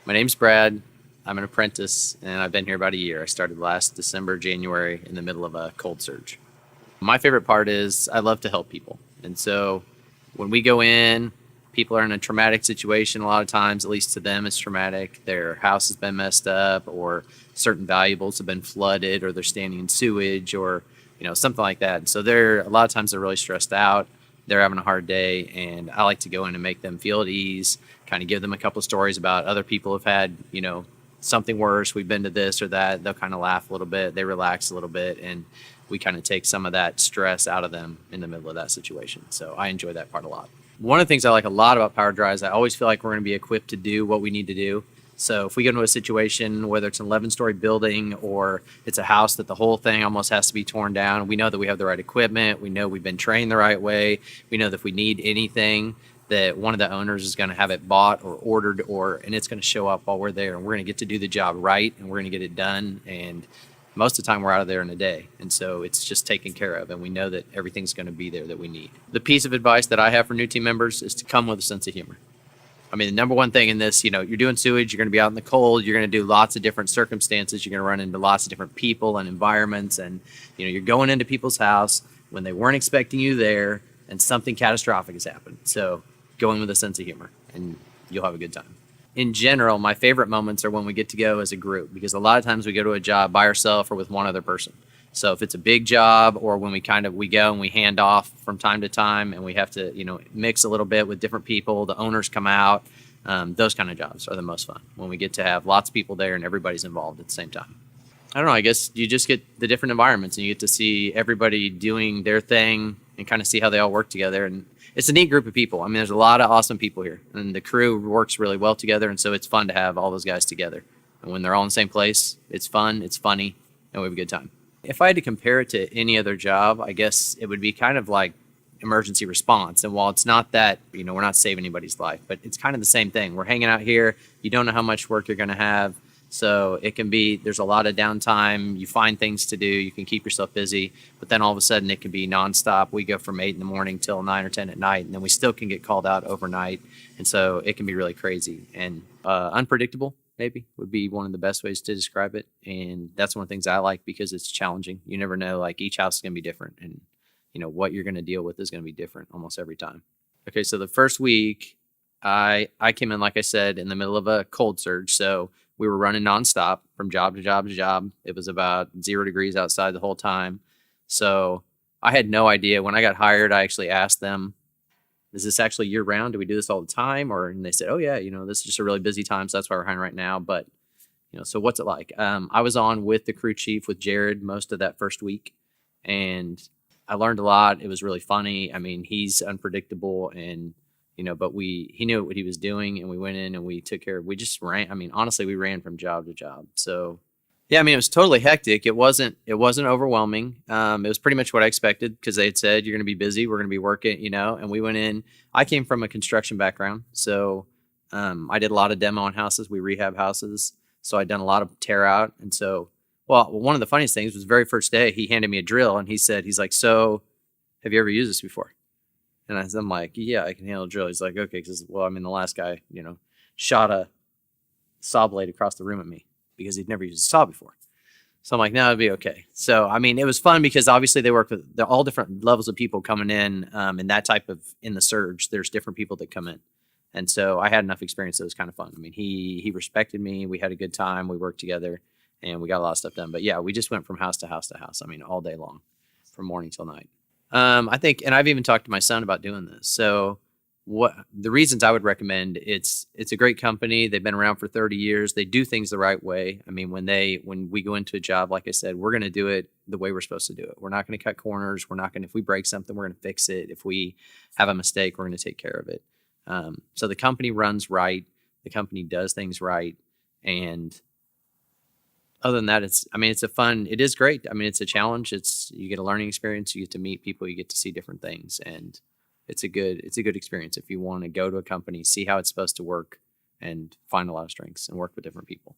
My name's Brad. I'm an apprentice, and I've been here about a year. I started last December, January, in the middle of a cold surge. My favorite part is I love to help people. And so when we go in, people are in a traumatic situation a lot of times, at least to them it's traumatic. Their house has been messed up, or certain valuables have been flooded, or they're standing in sewage, or something like that. And so they're a lot of times they're really stressed out. They're having a hard day, and I like to go in and make them feel at ease, kind of give them a couple of stories about other people have had, something worse. We've been to this or that. They'll kind of laugh a little bit. They relax a little bit, and we kind of take some of that stress out of them in the middle of that situation. So I enjoy that part a lot. One of the things I like a lot about Power Drive is I always feel like we're going to be equipped to do what we need to do. So if we get into a situation, whether it's an 11-story building or it's a house that the whole thing almost has to be torn down, we know that we have the right equipment. We know we've been trained the right way. We know that if we need anything, that one of the owners is going to have it bought or ordered, and it's going to show up while we're there, and we're going to get to do the job right, and we're going to get it done. And most of the time we're out of there in a day. And so it's just taken care of, and we know that everything's going to be there that we need. The piece of advice that I have for new team members is to come with a sense of humor. I mean, the number one thing in this, you're doing sewage, you're going to be out in the cold, you're going to do lots of different circumstances, you're going to run into lots of different people and environments, and you're going into people's house when they weren't expecting you there, and something catastrophic has happened. So go in with a sense of humor, and you'll have a good time. In general, my favorite moments are when we get to go as a group, because a lot of times we go to a job by ourselves or with one other person. So if it's a big job, or when we go and we hand off from time to time, and we have to mix a little bit with different people, the owners come out, those kind of jobs are the most fun, when we get to have lots of people there and everybody's involved at the same time. I don't know, I guess you just get the different environments, and you get to see everybody doing their thing and kind of see how they all work together. And it's a neat group of people. I mean, there's a lot of awesome people here, and the crew works really well together, and so it's fun to have all those guys together. And when they're all in the same place, it's fun, it's funny, and we have a good time. If I had to compare it to any other job, I guess it would be kind of like emergency response. And while it's not that, we're not saving anybody's life, but it's kind of the same thing. We're hanging out here. You don't know how much work you're going to have. So it can be, there's a lot of downtime. You find things to do. You can keep yourself busy. But then all of a sudden it can be nonstop. We go from 8 in the morning till 9 or 10 at night. And then we still can get called out overnight. And so it can be really crazy and unpredictable, maybe would be one of the best ways to describe it. And that's one of the things I like, because it's challenging. You never know, like each house is going to be different. And, what you're going to deal with is going to be different almost every time. Okay, so the first week I came in, like I said, in the middle of a cold surge. So we were running nonstop from job to job to job. It was about 0 degrees outside the whole time. So I had no idea. When I got hired, I actually asked them, is this actually year round? Do we do this all the time? And they said, oh yeah, this is just a really busy time. So that's why we're hiring right now. But, so what's it like? I was on with the crew chief, with Jared, most of that first week. And I learned a lot. It was really funny. I mean, he's unpredictable, and but he knew what he was doing, and we went in and we took care of, we just ran. I mean, honestly, we ran from job to job. So yeah, I mean, it was totally hectic. It wasn't overwhelming. It was pretty much what I expected, because they had said, you're going to be busy. We're going to be working, and we went in. I came from a construction background. So I did a lot of demo on houses. We rehab houses. So I'd done a lot of tear out. And so, one of the funniest things was the very first day he handed me a drill, and he's like, so have you ever used this before? And I'm like, yeah, I can handle a drill. He's like, okay, because, the last guy, shot a saw blade across the room at me because he'd never used a saw before. So I'm like, no, it'll be okay. So, I mean, it was fun because obviously they work with all different levels of people coming in, and that type of, in the surge, there's different people that come in. And so I had enough experience that it was kind of fun. I mean, he respected me. We had a good time. We worked together, and we got a lot of stuff done. But yeah, we just went from house to house to house. I mean, all day long, from morning till night. I think, and I've even talked to my son about doing this. So what the reasons I would recommend, it's a great company. They've been around for 30 years. They do things the right way. I mean, when we go into a job, like I said, we're going to do it the way we're supposed to do it. We're not going to cut corners. If we break something, we're going to fix it. If we have a mistake, we're going to take care of it. So the company runs right. The company does things right. And other than that, it is great. I mean, it's a challenge. You get a learning experience. You get to meet people. You get to see different things. And it's a good experience if you want to go to a company, see how it's supposed to work, and find a lot of strengths and work with different people.